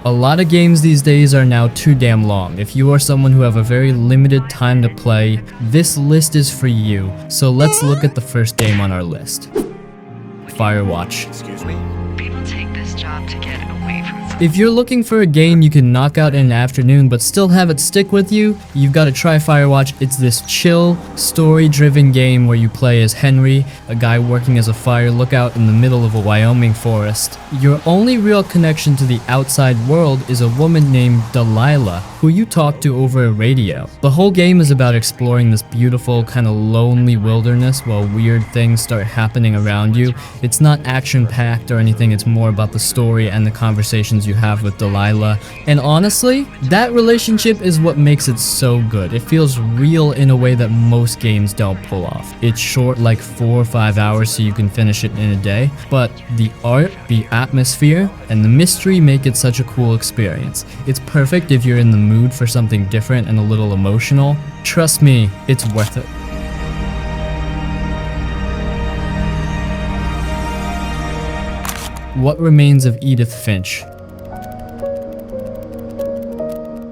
A lot of games these days are now too damn long. If you are someone who have a very limited time to play, this list is for you. So let's look at the first game on our list. Firewatch. Excuse me? People take this job to get away from. If you're looking for a game you can knock out in an afternoon but still have it stick with you, you've got to try Firewatch. It's this chill, story-driven game where you play as Henry, a guy working as a fire lookout in the middle of a Wyoming forest. Your only real connection to the outside world is a woman named Delilah, who you talk to over a radio. The whole game is about exploring this beautiful, kind of lonely wilderness while weird things start happening around you. It's not action-packed or anything, it's more about the story and the conversations you have with Delilah. And honestly, that relationship is what makes it so good. It feels real in a way that most games don't pull off. It's short, like 4 or 5 hours, so you can finish it in a day, but the art, the atmosphere, and the mystery make it such a cool experience. It's perfect if you're in the mood for something different and a little emotional. Trust me, it's worth it. What Remains of Edith Finch.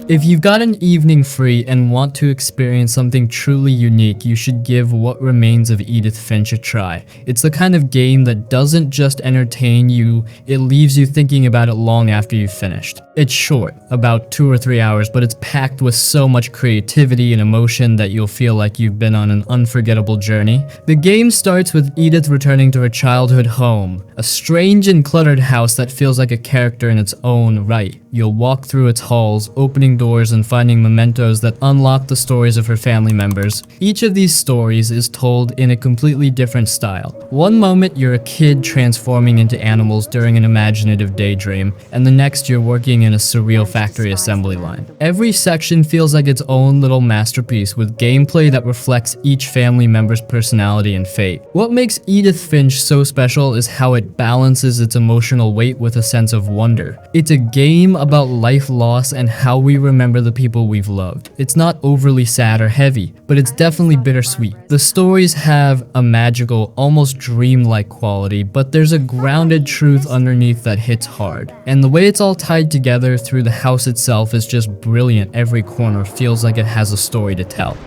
If you've got an evening free and want to experience something truly unique, you should give What Remains of Edith Finch a try. It's the kind of game that doesn't just entertain you, it leaves you thinking about it long after you've finished. It's short, about 2 or 3 hours, but it's packed with so much creativity and emotion that you'll feel like you've been on an unforgettable journey. The game starts with Edith returning to her childhood home, a strange and cluttered house that feels like a character in its own right. You'll walk through its halls, opening doors and finding mementos that unlock the stories of her family members. Each of these stories is told in a completely different style. One moment you're a kid transforming into animals during an imaginative daydream, and the next you're working in a surreal factory assembly line. Every section feels like its own little masterpiece with gameplay that reflects each family member's personality and fate. What makes Edith Finch so special is how it balances its emotional weight with a sense of wonder. It's a game about life loss and how we remember the people we've loved. It's not overly sad or heavy, but it's definitely bittersweet. The stories have a magical, almost dreamlike quality, but there's a grounded truth underneath that hits hard. And the way it's all tied together through the house itself is just brilliant. Every corner feels like it has a story to tell.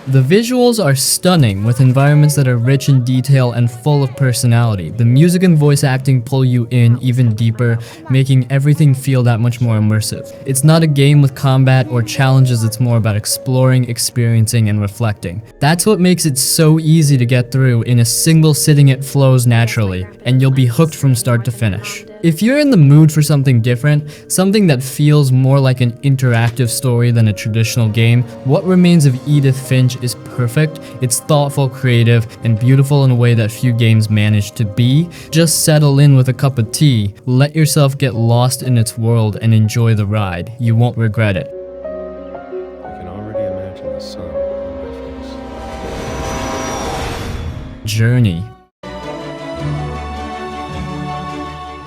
The visuals are stunning, with environments that are rich in detail and full of personality. The music and voice acting pull you in even deeper, making everything feel that much more immersive. It's not a game with combat or challenges, it's more about exploring, experiencing, and reflecting. That's what makes it so easy to get through. In a single sitting it flows naturally, and you'll be hooked from start to finish. If you're in the mood for something different, something that feels more like an interactive story than a traditional game, What Remains of Edith Finch is perfect. It's thoughtful, creative, and beautiful in a way that few games manage to be. Just settle in with a cup of tea, let yourself get lost in its world, and enjoy the ride. You won't regret it. I can already imagine the sun on my face. Journey.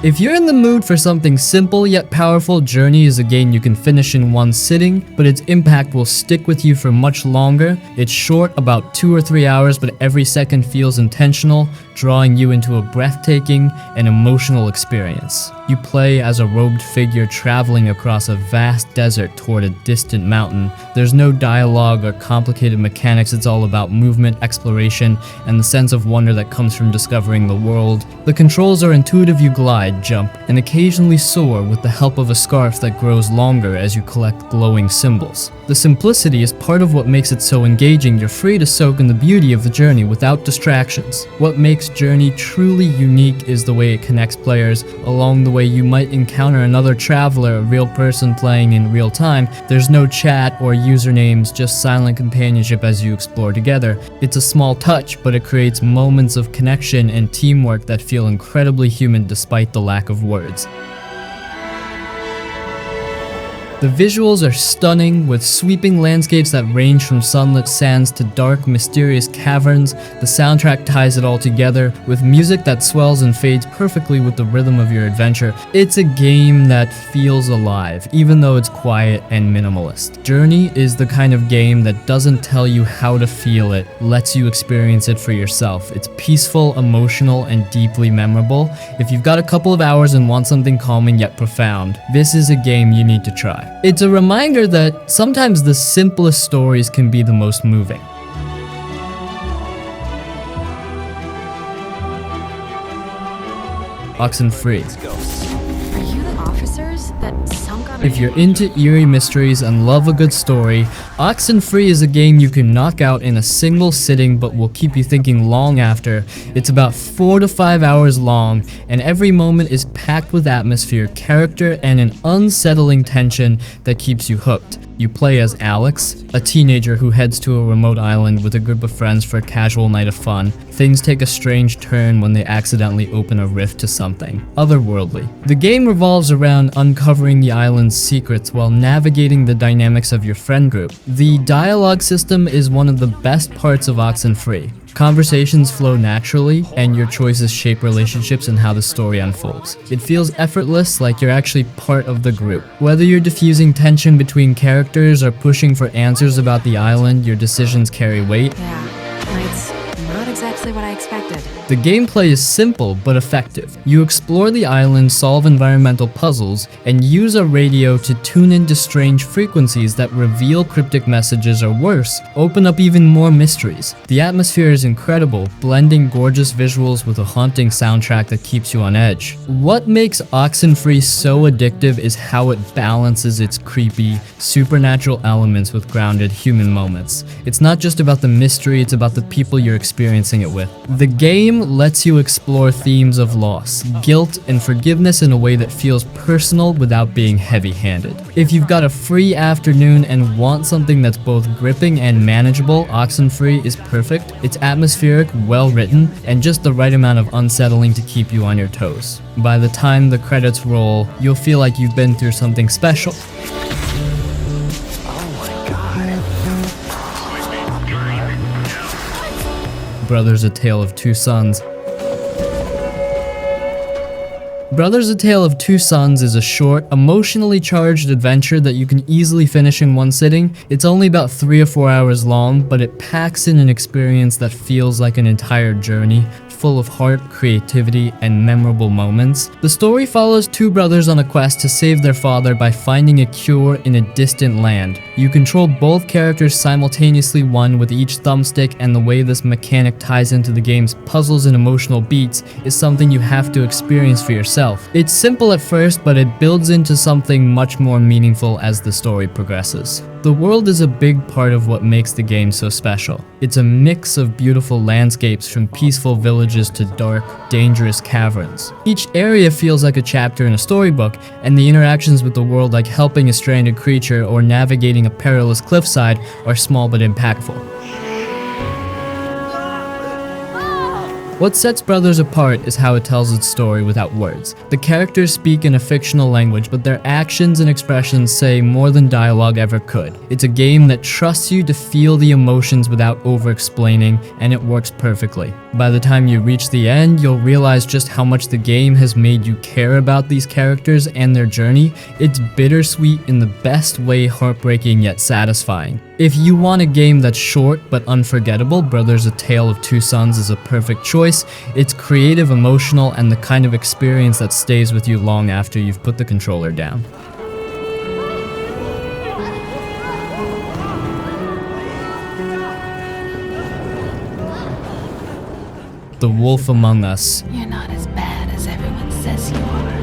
If you're in the mood for something simple yet powerful, Journey is a game you can finish in one sitting, but its impact will stick with you for much longer. It's short, about 2 or 3 hours, but every second feels intentional, drawing you into a breathtaking and emotional experience. You play as a robed figure traveling across a vast desert toward a distant mountain. There's no dialogue or complicated mechanics, it's all about movement, exploration, and the sense of wonder that comes from discovering the world. The controls are intuitive. You glide, jump, and occasionally soar with the help of a scarf that grows longer as you collect glowing symbols. The simplicity is part of what makes it so engaging. You're free to soak in the beauty of the journey without distractions. What makes Journey truly unique is the way it connects players. Along the way you might encounter another traveler, a real person playing in real time. There's no chat or usernames, just silent companionship as you explore together. It's a small touch, but it creates moments of connection and teamwork that feel incredibly human despite the lack of words. The visuals are stunning, with sweeping landscapes that range from sunlit sands to dark, mysterious caverns. The soundtrack ties it all together, with music that swells and fades perfectly with the rhythm of your adventure. It's a game that feels alive, even though it's quiet and minimalist. Journey is the kind of game that doesn't tell you how to feel it, lets you experience it for yourself. It's peaceful, emotional, and deeply memorable. If you've got a couple of hours and want something calming yet profound, this is a game you need to try. It's a reminder that sometimes the simplest stories can be the most moving. Oxenfree. Are you the officers that sunk on If you're into eerie mysteries and love a good story, Oxenfree is a game you can knock out in a single sitting but will keep you thinking long after. It's about 4 to 5 hours long, and every moment is packed with atmosphere, character, and an unsettling tension that keeps you hooked. You play as Alex, a teenager who heads to a remote island with a group of friends for a casual night of fun. Things take a strange turn when they accidentally open a rift to something otherworldly. The game revolves around uncovering the island's secrets while navigating the dynamics of your friend group. The dialogue system is one of the best parts of Oxenfree. Conversations flow naturally, and your choices shape relationships and how the story unfolds. It feels effortless, like you're actually part of the group. Whether you're diffusing tension between characters or pushing for answers about the island, your decisions carry weight. Yeah, it's not exactly what I expected. The gameplay is simple but effective. You explore the island, solve environmental puzzles, and use a radio to tune into strange frequencies that reveal cryptic messages, or worse, open up even more mysteries. The atmosphere is incredible, blending gorgeous visuals with a haunting soundtrack that keeps you on edge. What makes Oxenfree so addictive is how it balances its creepy, supernatural elements with grounded human moments. It's not just about the mystery, it's about the people you're experiencing it with. The game lets you explore themes of loss, guilt, and forgiveness in a way that feels personal without being heavy-handed. If you've got a free afternoon and want something that's both gripping and manageable, Oxenfree is perfect. It's atmospheric, well-written, and just the right amount of unsettling to keep you on your toes. By the time the credits roll, you'll feel like you've been through something special. Brothers: A Tale of Two Sons. Brothers: A Tale of Two Sons is a short, emotionally charged adventure that you can easily finish in one sitting. It's only about 3 or 4 hours long, but it packs in an experience that feels like an entire journey, full of heart, creativity, and memorable moments. The story follows two brothers on a quest to save their father by finding a cure in a distant land. You control both characters simultaneously, one with each thumbstick, and the way this mechanic ties into the game's puzzles and emotional beats is something you have to experience for yourself. It's simple at first, but it builds into something much more meaningful as the story progresses. The world is a big part of what makes the game so special. It's a mix of beautiful landscapes, from peaceful villages to dark, dangerous caverns. Each area feels like a chapter in a storybook, and the interactions with the world, like helping a stranded creature or navigating a perilous cliffside, are small but impactful. What sets Brothers apart is how it tells its story without words. The characters speak in a fictional language, but their actions and expressions say more than dialogue ever could. It's a game that trusts you to feel the emotions without over-explaining, and it works perfectly. By the time you reach the end, you'll realize just how much the game has made you care about these characters and their journey. It's bittersweet in the best way, heartbreaking yet satisfying. If you want a game that's short but unforgettable, Brothers: A Tale of Two Sons is a perfect choice. It's creative, emotional, and the kind of experience that stays with you long after you've put the controller down. The Wolf Among Us. You're not as bad as everyone says you are.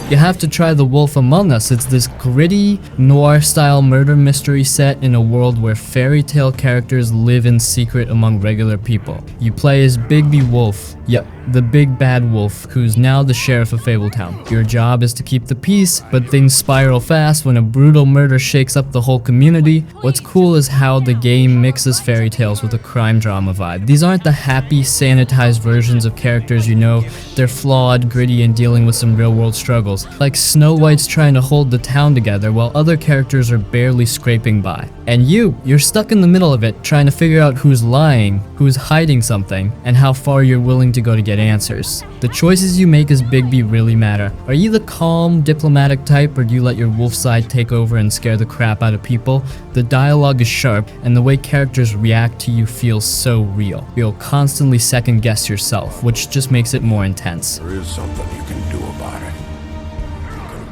You have to try The Wolf Among Us. It's this gritty, noir-style murder mystery set in a world where fairy tale characters live in secret among regular people. You play as Bigby Wolf. Yep, the big bad wolf, who's now the sheriff of Fabletown. Your job is to keep the peace, but things spiral fast when a brutal murder shakes up the whole community. What's cool is how the game mixes fairy tales with a crime drama vibe. These aren't the happy, sanitized versions of characters you know. They're flawed, gritty, and dealing with some real-world struggles. puzzles, like Snow White's trying to hold the town together while other characters are barely scraping by. And you're stuck in the middle of it, trying to figure out who's lying, who's hiding something, and how far you're willing to go to get answers. The choices you make as Bigby really matter. Are you the calm, diplomatic type, or do you let your wolf side take over and scare the crap out of people? The dialogue is sharp, and the way characters react to you feels so real. You'll constantly second guess yourself, which just makes it more intense. There is something you can do about it.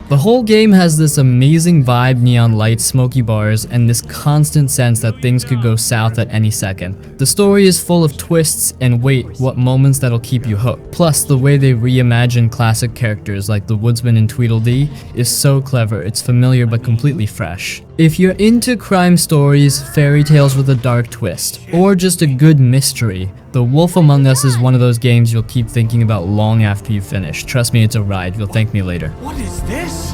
The whole game has this amazing vibe, neon lights, smoky bars, and this constant sense that things could go south at any second. The story is full of twists and wait, what moments that'll keep you hooked. Plus, the way they reimagine classic characters like the Woodsman and Tweedledee is so clever, it's familiar but completely fresh. If you're into crime stories, fairy tales with a dark twist, or just a good mystery, The Wolf Among Us is one of those games you'll keep thinking about long after you finish. Trust me, it's a ride. You'll thank me later. What is this?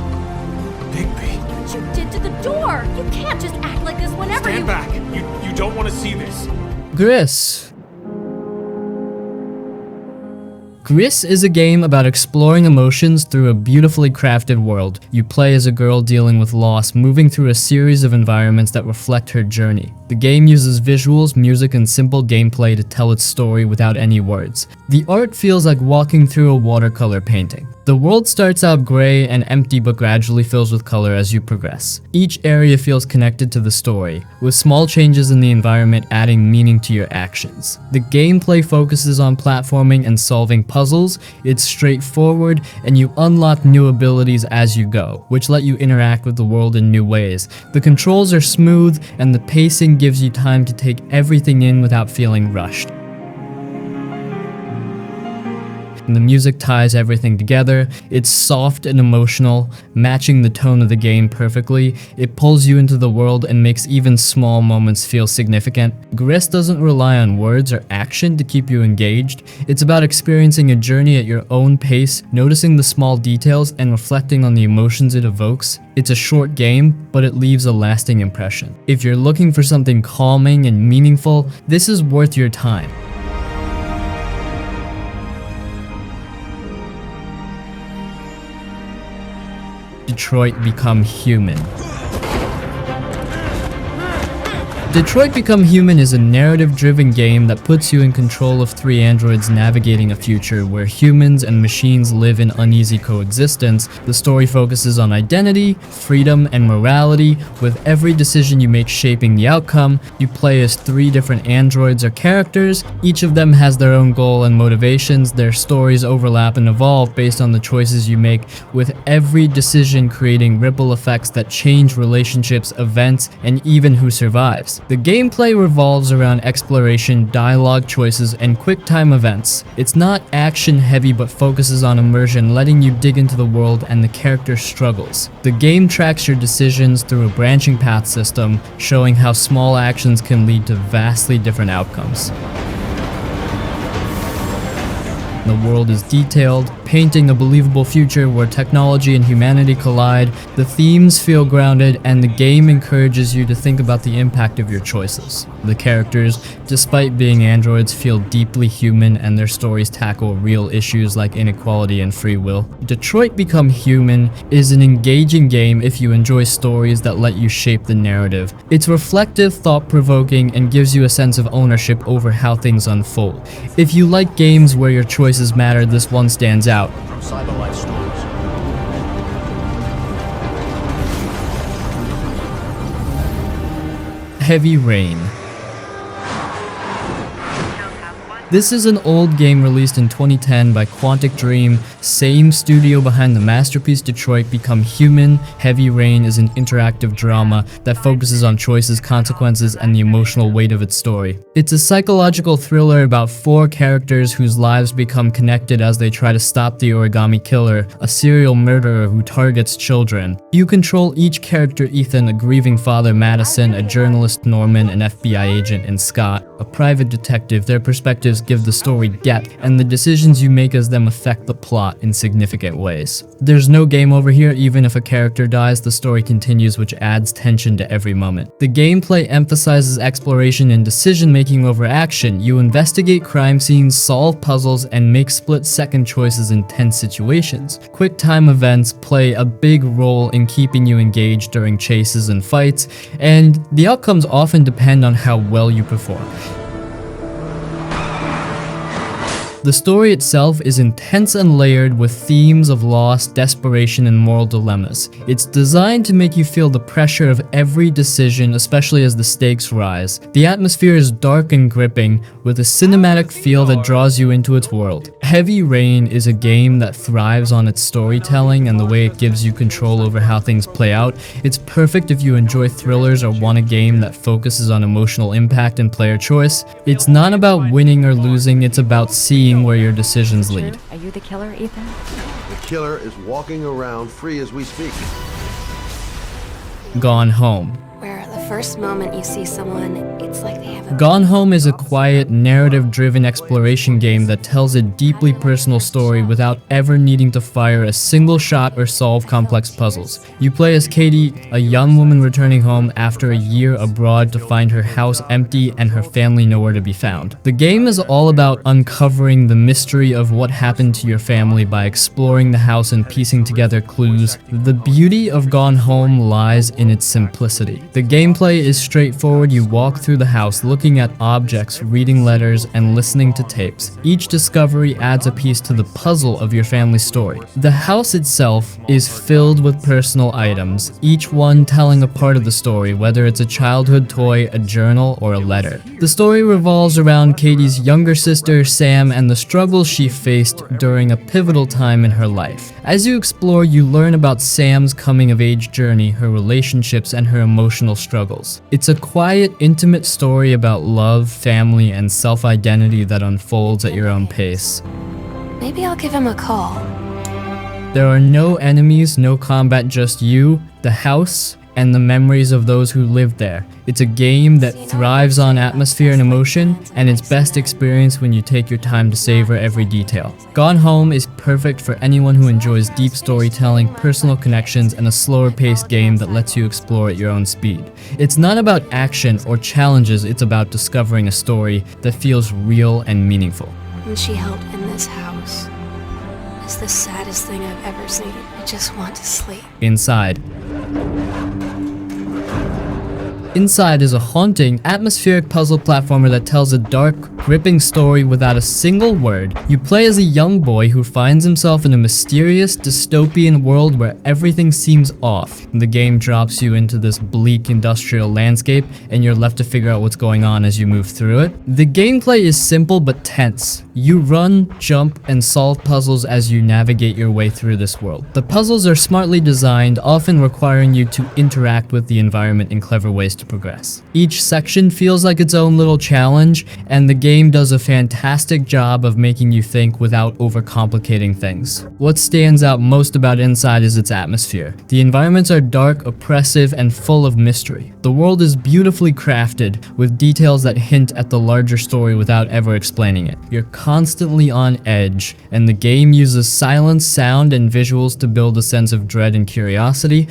Bigby. What you did to the door? You can't just act like this whenever Stand you- back. You don't want to see this. Gris. Gris is a game about exploring emotions through a beautifully crafted world. You play as a girl dealing with loss, moving through a series of environments that reflect her journey. The game uses visuals, music, and simple gameplay to tell its story without any words. The art feels like walking through a watercolor painting. The world starts out gray and empty but gradually fills with color as you progress. Each area feels connected to the story, with small changes in the environment adding meaning to your actions. The gameplay focuses on platforming and solving puzzles. It's straightforward, and you unlock new abilities as you go, which let you interact with the world in new ways. The controls are smooth, and the pacing gives you time to take everything in without feeling rushed. And the music ties everything together. It's soft and emotional, matching the tone of the game perfectly. It pulls you into the world and makes even small moments feel significant. Gris doesn't rely on words or action to keep you engaged. It's about experiencing a journey at your own pace, noticing the small details, and reflecting on the emotions it evokes. It's a short game, but it leaves a lasting impression. If you're looking for something calming and meaningful, this is worth your time. Detroit Become Human. Detroit Become Human is a narrative-driven game that puts you in control of three androids navigating a future where humans and machines live in uneasy coexistence. The story focuses on identity, freedom, and morality, with every decision you make shaping the outcome. You play as three different androids or characters. Each of them has their own goal and motivations. Their stories overlap and evolve based on the choices you make, with every decision creating ripple effects that change relationships, events, and even who survives. The gameplay revolves around exploration, dialogue choices, and quick-time events. It's not action-heavy but focuses on immersion, letting you dig into the world and the character struggles. The game tracks your decisions through a branching path system, showing how small actions can lead to vastly different outcomes. The world is detailed, painting a believable future where technology and humanity collide. The themes feel grounded, and the game encourages you to think about the impact of your choices. The characters, despite being androids, feel deeply human, and their stories tackle real issues like inequality and free will. Detroit Become Human is an engaging game if you enjoy stories that let you shape the narrative. It's reflective, thought-provoking, and gives you a sense of ownership over how things unfold. If you like games where your choices matter, this one stands out. From Cyberlight Stores. Heavy Rain. This is an old game released in 2010 by Quantic Dream, same studio behind the masterpiece Detroit Become Human. Heavy Rain is an interactive drama that focuses on choices, consequences, and the emotional weight of its story. It's a psychological thriller about four characters whose lives become connected as they try to stop the Origami Killer, a serial murderer who targets children. You control each character: Ethan, a grieving father; Madison, a journalist; Norman, an FBI agent; and Scott, a private detective. Their perspectives characters give the story depth, and the decisions you make as them affect the plot in significant ways. There's no game over here. Even if a character dies, the story continues, which adds tension to every moment. The gameplay emphasizes exploration and decision-making over action. You investigate crime scenes, solve puzzles, and make split-second choices in tense situations. Quick-time events play a big role in keeping you engaged during chases and fights, and the outcomes often depend on how well you perform. The story itself is intense and layered with themes of loss, desperation, and moral dilemmas. It's designed to make you feel the pressure of every decision, especially as the stakes rise. The atmosphere is dark and gripping, with a cinematic feel that draws you into its world. Heavy Rain is a game that thrives on its storytelling and the way it gives you control over how things play out. It's perfect if you enjoy thrillers or want a game that focuses on emotional impact and player choice. It's not about winning or losing, it's about seeing where your decisions lead. Are you the killer, Ethan? The killer is walking around free as we speak. Gone Home. Where the first moment you see someone, it's like they have a... Gone Home is a quiet, narrative-driven exploration game that tells a deeply personal story without ever needing to fire a single shot or solve complex puzzles. You play as Katie, a young woman returning home after a year abroad to find her house empty and her family nowhere to be found. The game is all about uncovering the mystery of what happened to your family by exploring the house and piecing together clues. The beauty of Gone Home lies in its simplicity. The gameplay is straightforward. You walk through the house looking at objects, reading letters, and listening to tapes. Each discovery adds a piece to the puzzle of your family's story. The house itself is filled with personal items, each one telling a part of the story, whether it's a childhood toy, a journal, or a letter. The story revolves around Katie's younger sister, Sam, and the struggles she faced during a pivotal time in her life. As you explore, you learn about Sam's coming-of-age journey, her relationships, and her emotional struggles. It's a quiet, intimate story about love, family, and self-identity that unfolds at your own pace. Maybe I'll give him a call. There are no enemies, no combat, just you, the house, and the memories of those who lived there. It's a game that thrives on atmosphere and emotion, and it's best experienced when you take your time to savor every detail. Gone Home is perfect for anyone who enjoys deep storytelling, personal connections, and a slower-paced game that lets you explore at your own speed. It's not about action or challenges, it's about discovering a story that feels real and meaningful. When she helped in this house, it's the saddest thing I've ever seen. I just want to sleep. Inside. Inside is a haunting, atmospheric puzzle platformer that tells a dark, gripping story without a single word. You play as a young boy who finds himself in a mysterious, dystopian world where everything seems off. The game drops you into this bleak industrial landscape, and you're left to figure out what's going on as you move through it. The gameplay is simple but tense. You run, jump, and solve puzzles as you navigate your way through this world. The puzzles are smartly designed, often requiring you to interact with the environment in clever ways to progress. Each section feels like its own little challenge, and the game does a fantastic job of making you think without overcomplicating things. What stands out most about Inside is its atmosphere. The environments are dark, oppressive, and full of mystery. The world is beautifully crafted, with details that hint at the larger story without ever explaining it. You're constantly on edge, and the game uses silence, sound, and visuals to build a sense of dread and curiosity.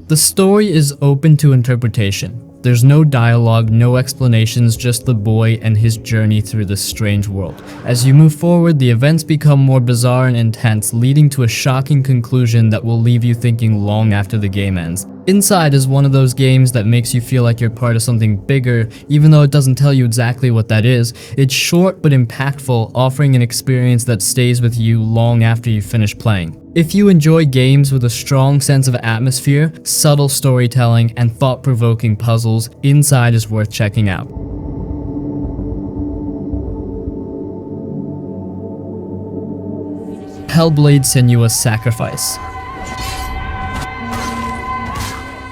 The story is open to interpretation. There's no dialogue, no explanations, just the boy and his journey through this strange world. As you move forward, the events become more bizarre and intense, leading to a shocking conclusion that will leave you thinking long after the game ends. Inside is one of those games that makes you feel like you're part of something bigger, even though it doesn't tell you exactly what that is. It's short but impactful, offering an experience that stays with you long after you finish playing. If you enjoy games with a strong sense of atmosphere, subtle storytelling, and thought-provoking puzzles, Inside is worth checking out. Hellblade: Senua's Sacrifice.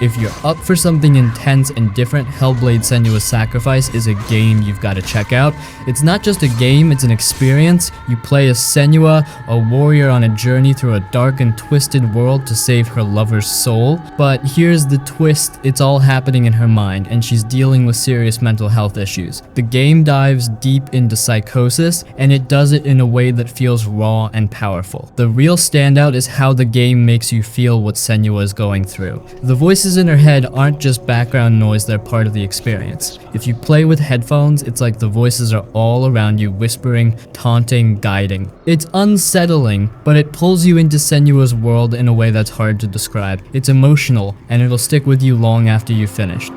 If you're up for something intense and different, Hellblade: Senua's Sacrifice is a game you've got to check out. It's not just a game, it's an experience. You play as Senua, a warrior on a journey through a dark and twisted world to save her lover's soul. But here's the twist, it's all happening in her mind, and she's dealing with serious mental health issues. The game dives deep into psychosis, and it does it in a way that feels raw and powerful. The real standout is how the game makes you feel what Senua is going through. The voices in her head aren't just background noise, they're part of the experience. If you play with headphones, it's like the voices are all around you, whispering, taunting, guiding. It's unsettling, but it pulls you into Senua's world in a way that's hard to describe. It's emotional, and it'll stick with you long after you've finished.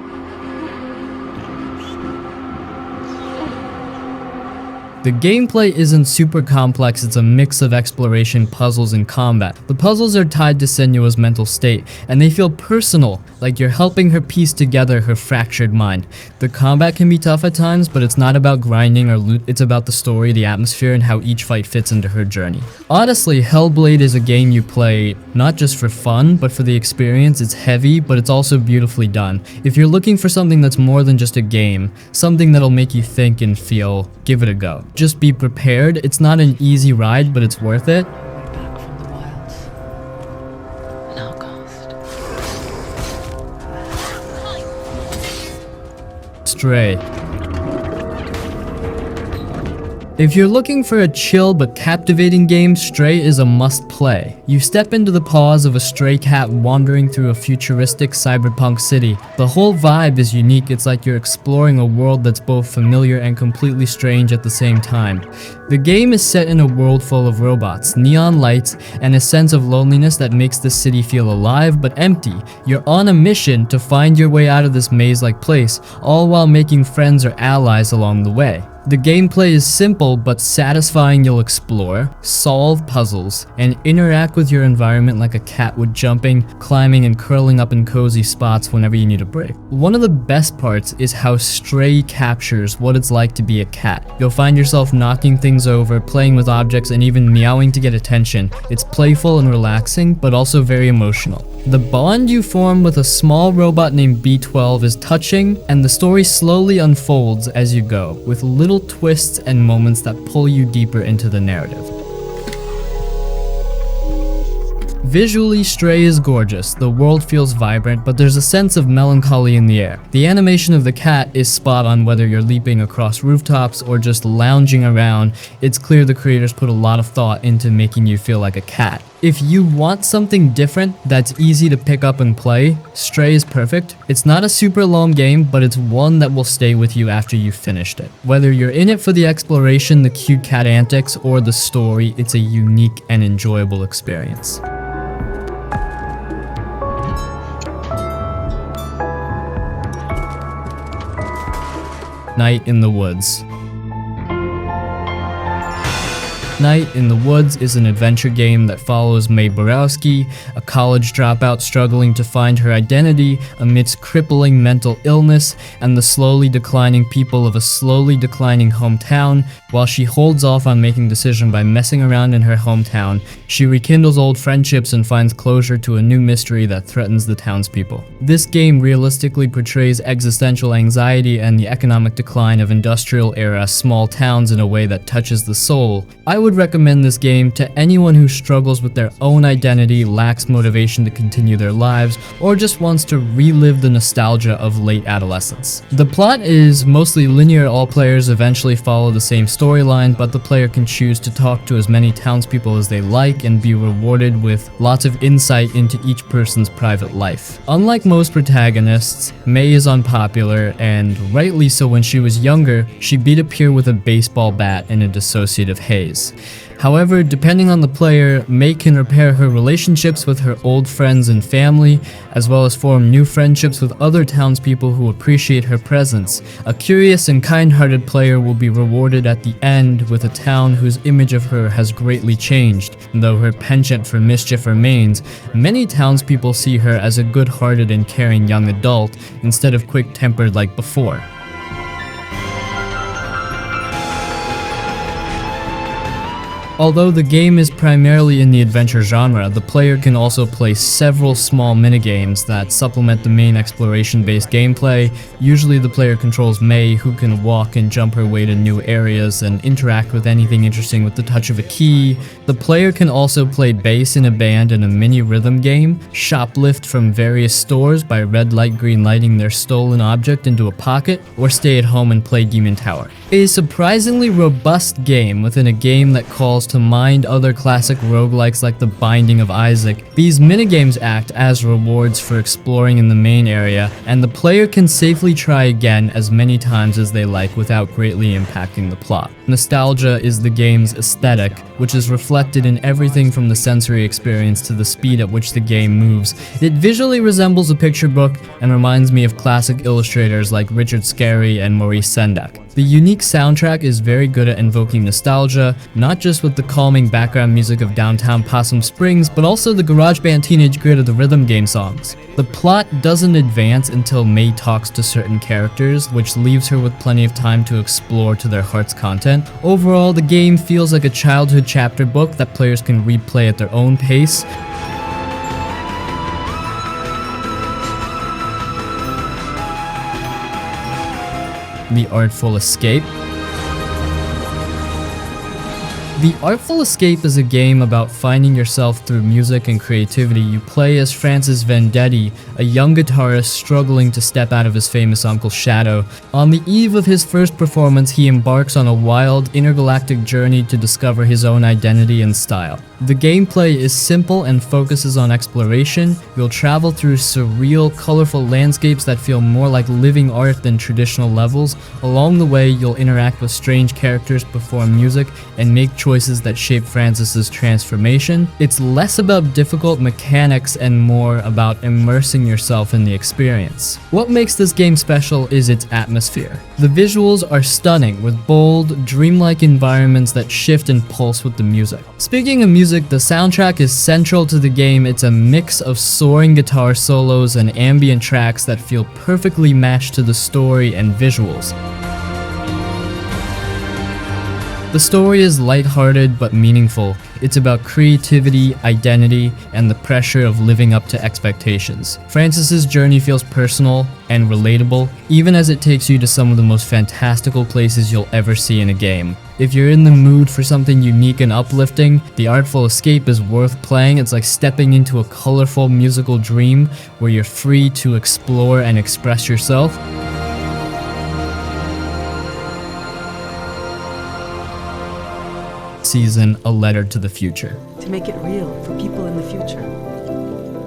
The gameplay isn't super complex, it's a mix of exploration, puzzles, and combat. The puzzles are tied to Senua's mental state, and they feel personal, like you're helping her piece together her fractured mind. The combat can be tough at times, but it's not about grinding or loot, it's about the story, the atmosphere, and how each fight fits into her journey. Honestly, Hellblade is a game you play not just for fun, but for the experience. It's heavy, but it's also beautifully done. If you're looking for something that's more than just a game, something that'll make you think and feel, give it a go. Just be prepared. It's not an easy ride, but it's worth it. Back from the wilds. An outcast. Stray. If you're looking for a chill but captivating game, Stray is a must-play. You step into the paws of a stray cat wandering through a futuristic cyberpunk city. The whole vibe is unique, it's like you're exploring a world that's both familiar and completely strange at the same time. The game is set in a world full of robots, neon lights, and a sense of loneliness that makes the city feel alive but empty. You're on a mission to find your way out of this maze-like place, all while making friends or allies along the way. The gameplay is simple but satisfying. You'll explore, solve puzzles, and interact with your environment like a cat would, jumping, climbing, and curling up in cozy spots whenever you need a break. One of the best parts is how Stray captures what it's like to be a cat. You'll find yourself knocking things over, playing with objects, and even meowing to get attention. It's playful and relaxing, but also very emotional. The bond you form with a small robot named B12 is touching, and the story slowly unfolds as you go, with little twists and moments that pull you deeper into the narrative. Visually, Stray is gorgeous, the world feels vibrant, but there's a sense of melancholy in the air. The animation of the cat is spot on, whether you're leaping across rooftops or just lounging around. It's clear the creators put a lot of thought into making you feel like a cat. If you want something different that's easy to pick up and play, Stray is perfect. It's not a super long game, but it's one that will stay with you after you've finished it. Whether you're in it for the exploration, the cute cat antics, or the story, it's a unique and enjoyable experience. Night in the Woods. Night in the Woods is an adventure game that follows Mae Borowski, a college dropout struggling to find her identity amidst crippling mental illness and the slowly declining people of a slowly declining hometown. While she holds off on making decisions by messing around in her hometown, she rekindles old friendships and finds closure to a new mystery that threatens the townspeople. This game realistically portrays existential anxiety and the economic decline of industrial-era small towns in a way that touches the soul. I would recommend this game to anyone who struggles with their own identity, lacks motivation to continue their lives, or just wants to relive the nostalgia of late adolescence. The plot is mostly linear. All players eventually follow the same storyline, but the player can choose to talk to as many townspeople as they like and be rewarded with lots of insight into each person's private life. Unlike most protagonists, Mae is unpopular, and rightly so. When she was younger, she beat a peer with a baseball bat in a dissociative haze. However, depending on the player, Mae can repair her relationships with her old friends and family, as well as form new friendships with other townspeople who appreciate her presence. A curious and kind-hearted player will be rewarded at the end with a town whose image of her has greatly changed. Though her penchant for mischief remains, many townspeople see her as a good-hearted and caring young adult instead of quick-tempered like before. . 。 . 。 . 。 . . . . . . . . . . . . . . . . . . . . . . . . . . . . 。 . . . 。 . . . . 「Although the game is primarily in the adventure genre, the player can also play several small minigames that supplement the main exploration-based gameplay. Usually the player controls Mei, who can walk and jump her way to new areas and interact with anything interesting with the touch of a key. The player can also play bass in a band in a mini rhythm game, shoplift from various stores by red light green lighting their stolen object into a pocket, or stay at home and play Demon Tower. A surprisingly robust game within a game that calls to mind other classic roguelikes like The Binding of Isaac. These minigames act as rewards for exploring in the main area, and the player can safely try again as many times as they like without greatly impacting the plot. Nostalgia is the game's aesthetic, which is reflected in everything from the sensory experience to the speed at which the game moves. It visually resembles a picture book and reminds me of classic illustrators like Richard Scarry and Maurice Sendak. The unique soundtrack is very good at invoking nostalgia, not just with the calming background music of Downtown Possum Springs, but also the garage band teenage grit of the rhythm game songs. The plot doesn't advance until Mei talks to certain characters, which leaves her with plenty of time to explore to their heart's content. Overall, the game feels like a childhood chapter book that players can replay at their own pace. The Artful Escape. The Artful Escape is a game about finding yourself through music and creativity. You play as Francis Vendetti, a young guitarist struggling to step out of his famous uncle's shadow. On the eve of his first performance, he embarks on a wild, intergalactic journey to discover his own identity and style. The gameplay is simple and focuses on exploration. You'll travel through surreal, colorful landscapes that feel more like living art than traditional levels. Along the way, you'll interact with strange characters, perform music, and make choices that shape Francis's transformation. It's less about difficult mechanics and more about immersing yourself in the experience. What makes this game special is its atmosphere. The visuals are stunning, with bold, dreamlike environments that shift and pulse with the music. Speaking of music, the soundtrack is central to the game. It's a mix of soaring guitar solos and ambient tracks that feel perfectly matched to the story and visuals. The story is lighthearted but meaningful. It's about creativity, identity, and the pressure of living up to expectations. Francis's journey feels personal and relatable, even as it takes you to some of the most fantastical places you'll ever see in a game. If you're in the mood for something unique and uplifting, The Artful Escape is worth playing. It's like stepping into a colorful musical dream where you're free to explore and express yourself. Season A Letter to the Future. To make it real for people in the future.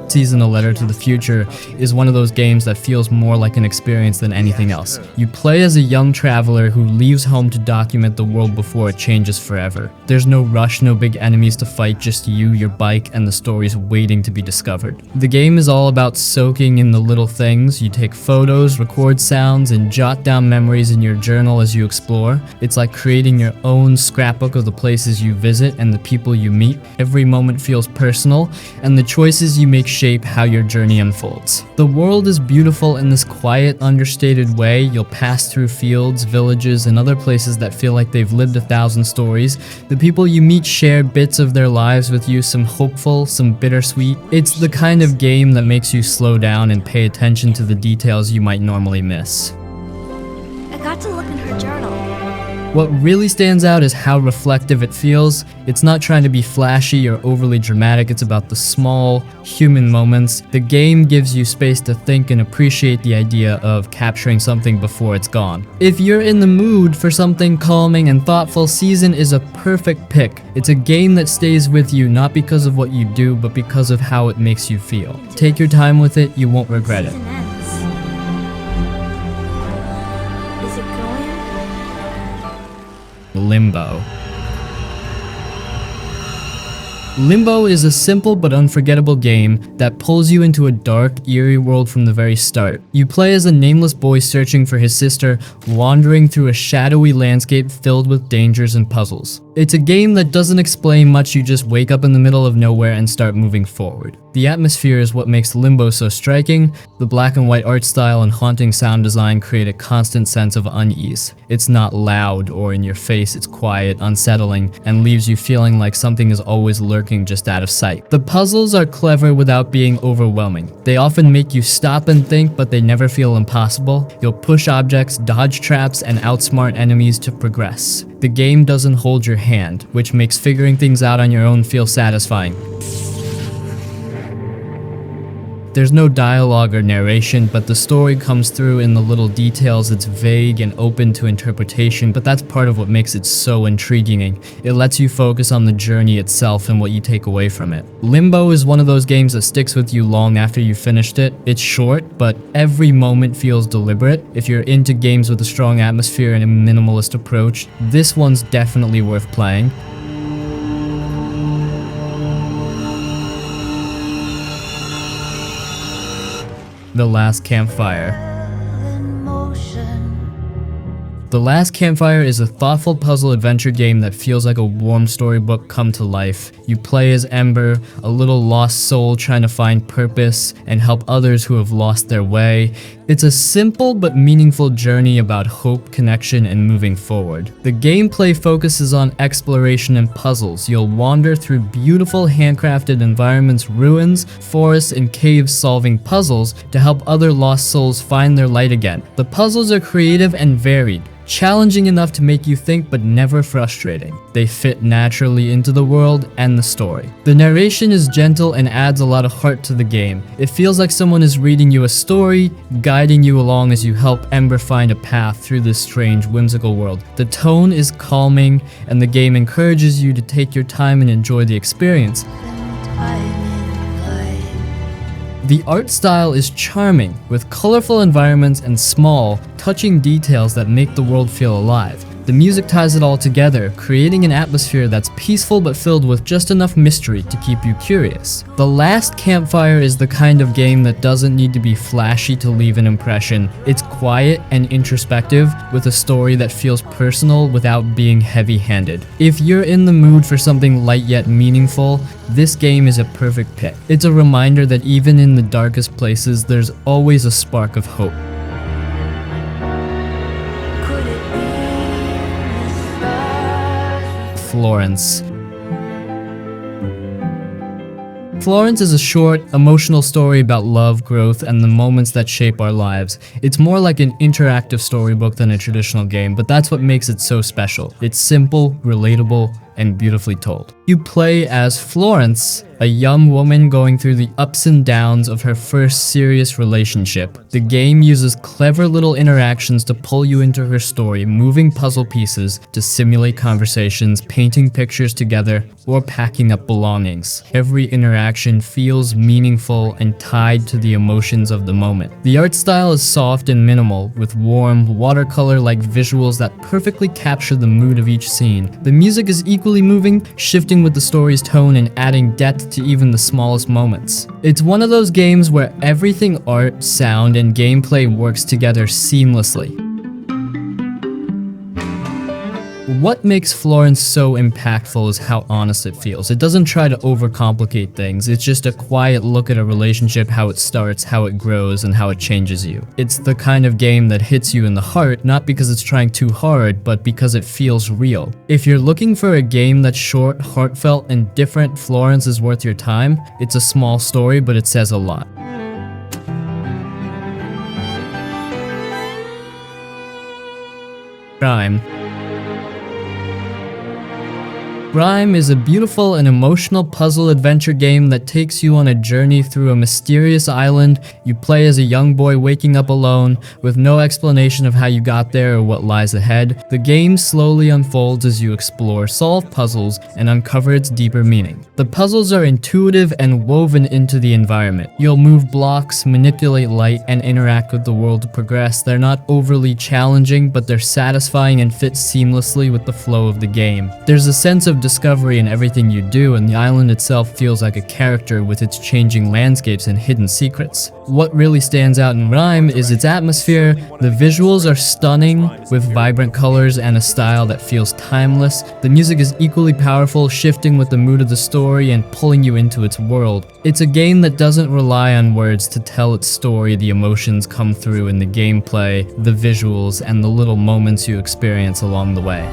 Season A Letter to the Future is one of those games that feels more like an experience than anything else. You play as a young traveler who leaves home to document the world before it changes forever. There's no rush, no big enemies to fight, just you, your bike, and the stories waiting to be discovered. The game is all about soaking in the little things. You take photos, record sounds, and jot down memories in your journal as you explore. It's like creating your own scrapbook of the places you visit and the people you meet. Every moment feels personal, and the choices you make shape how your journey unfolds. The world is beautiful in this quiet, understated way. You'll pass through fields, villages, and other places that feel like they've lived 1,000 stories. The people you meet share bits of their lives with you, some hopeful, some bittersweet. It's the kind of game that makes you slow down and pay attention to the details you might normally miss. I got to look in her journal. What really stands out is how reflective it feels. It's not trying to be flashy or overly dramatic, it's about the small, human moments. The game gives you space to think and appreciate the idea of capturing something before it's gone. If you're in the mood for something calming and thoughtful, Season is a perfect pick. It's a game that stays with you not because of what you do, but because of how it makes you feel. Take your time with it, you won't regret it. Season ends. Is it going? Limbo. Limbo is a simple but unforgettable game that pulls you into a dark, eerie world from the very start. You play as a nameless boy searching for his sister, wandering through a shadowy landscape filled with dangers and puzzles. It's a game that doesn't explain much, you just wake up in the middle of nowhere and start moving forward. The atmosphere is what makes Limbo so striking. The black and white art style and haunting sound design create a constant sense of unease. It's not loud or in your face, it's quiet, unsettling, and leaves you feeling like something is always lurking just out of sight. The puzzles are clever without being overwhelming. They often make you stop and think, but they never feel impossible. You'll push objects, dodge traps, and outsmart enemies to progress. The game doesn't hold your hand, which makes figuring things out on your own feel satisfying. There's no dialogue or narration, but the story comes through in the little details. It's vague and open to interpretation, but that's part of what makes it so intriguing. It lets you focus on the journey itself and what you take away from it. Limbo is one of those games that sticks with you long after you finished it. It's short, but every moment feels deliberate. If you're into games with a strong atmosphere and a minimalist approach, this one's definitely worth playing. The Last Campfire. The Last Campfire is a thoughtful puzzle adventure game that feels like a warm storybook come to life. You play as Ember, a little lost soul trying to find purpose and help others who have lost their way. It's a simple but meaningful journey about hope, connection, and moving forward. The gameplay focuses on exploration and puzzles. You'll wander through beautiful handcrafted environments, ruins, forests, and caves solving puzzles to help other lost souls find their light again. The puzzles are creative and varied, challenging enough to make you think but never frustrating. They fit naturally into the world and the story. The narration is gentle and adds a lot of heart to the game. It feels like someone is reading you a story, guiding you along as you help Ember find a path through this strange, whimsical world. The tone is calming, and the game encourages you to take your time and enjoy the experience. The art style is charming, with colorful environments and small, touching details that make the world feel alive. The music ties it all together, creating an atmosphere that's peaceful but filled with just enough mystery to keep you curious. The Last Campfire is the kind of game that doesn't need to be flashy to leave an impression. It's quiet and introspective, with a story that feels personal without being heavy-handed. If you're in the mood for something light yet meaningful, this game is a perfect pick. It's a reminder that even in the darkest places, there's always a spark of hope. Florence. Florence is a short, emotional story about love, growth, and the moments that shape our lives. It's more like an interactive storybook than a traditional game, but that's what makes it so special. It's simple, relatable, and beautifully told. You play as Florence, a young woman going through the ups and downs of her first serious relationship. The game uses clever little interactions to pull you into her story, moving puzzle pieces to simulate conversations, painting pictures together, or packing up belongings. Every interaction feels meaningful and tied to the emotions of the moment. The art style is soft and minimal, with warm, watercolor-like visuals that perfectly capture the mood of each scene. The music is equally moving, shifting with the story's tone and adding depth to even the smallest moments. It's one of those games where everything art, sound, and gameplay works together seamlessly. What makes Florence so impactful is how honest it feels. It doesn't try to overcomplicate things. It's just a quiet look at a relationship, how it starts, how it grows, and how it changes you. It's the kind of game that hits you in the heart, not because it's trying too hard, but because it feels real. If you're looking for a game that's short, heartfelt, and different, Florence is worth your time. It's a small story, but it says a lot. RIME. RIME is a beautiful and emotional puzzle adventure game that takes you on a journey through a mysterious island. You play as a young boy waking up alone, with no explanation of how you got there or what lies ahead. The game slowly unfolds as you explore, solve puzzles, and uncover its deeper meaning. The puzzles are intuitive and woven into the environment. You'll move blocks, manipulate light, and interact with the world to progress. They're not overly challenging, but they're satisfying and fit seamlessly with the flow of the game. There's a sense of discovery in everything you do, and the island itself feels like a character with its changing landscapes and hidden secrets. What really stands out in RIME is its atmosphere. The visuals are stunning, with vibrant colors and a style that feels timeless. The music is equally powerful, shifting with the mood of the story and pulling you into its world. It's a game that doesn't rely on words to tell its story. The emotions come through in the gameplay, the visuals, and the little moments you experience along the way.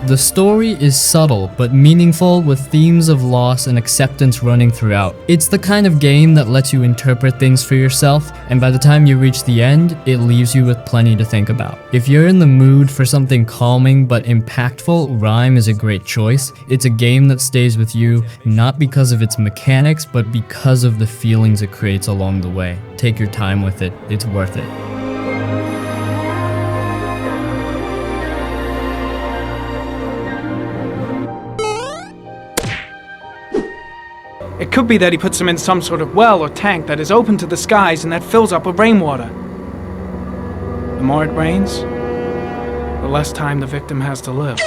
The story is subtle but meaningful, with themes of loss and acceptance running throughout. It's the kind of game that lets you interpret things for yourself, and by the time you reach the end, it leaves you with plenty to think about. If you're in the mood for something calming but impactful, RIME is a great choice. It's a game that stays with you, not because of its mechanics, but because of the feelings it creates along the way. Take your time with it, it's worth it. It could be that he puts them in some sort of well or tank that is open to the skies and that fills up with rainwater. The more it rains, the less time the victim has to live.